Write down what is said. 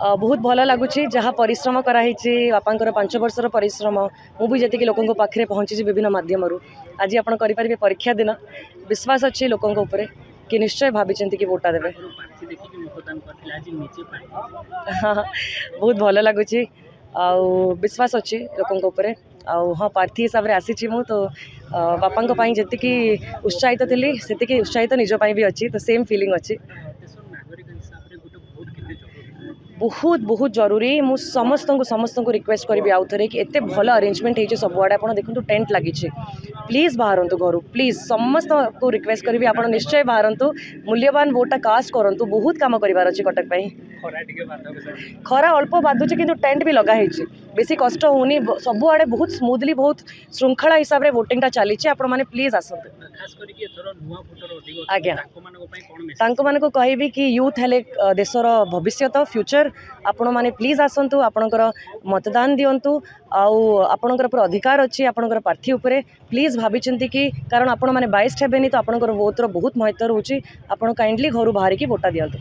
बहुत भल लगुच जहाँ परिश्रम कराई बापा 5 वर्षर परिश्रम मुझे जी लोकों पाखे पहुँची विभिन्न मध्यम आज आप करेंगे परीक्षा दिन विश्वास अच्छी लोकों ऊपर कि निश्चय भावी कि वोटा देवे। हाँ बहुत भल लगुच विश्वास अच्छी लोकों ऊपर हाँ प्रार्थी हिसाब से आसी मु तो बापा जी उत्साहित थी से उत्साहित निजपाई भी अच्छी तो सेम फीलिंग अच्छी बहुत बहुत जरूरी मु समस्त को रिक्वेस्ट करी आउ थे कि एत भल अरेंजमेंट हो सबुआड़े आप देखो टेंट लगी प्लीज बाहरतु घर प्लीज समस्त को रिक्वेस्ट करी आप निश्चय बाहरतु मूल्यवान वोटा कास्ट करूँ बहुत कम करार अच्छे कटक खरा अल्प बाधुचे कि टेंट भी लगाई बेसी कष्ट होनी सबुआड़े बहुत स्मूथली बहुत श्रृंखला हिसाब से वोटिंग चली आपने प्लीज आसतु आज्ञा को कहबी कि यूथ हेले देशर भविष्य फ्यूचर आपण मैंने प्लीज आसतु आपणकर मतदान दिंतु आपणकर पूरा अधिकार अच्छी आपणकर प्रार्थी उपरे प्लीज भाई कि कारण आपण मैंने 22 हेबेनी तो आपणकर वोटर बहुत महत्व रोचे आप काइंडली घर बाहर की वोटा दिंतु।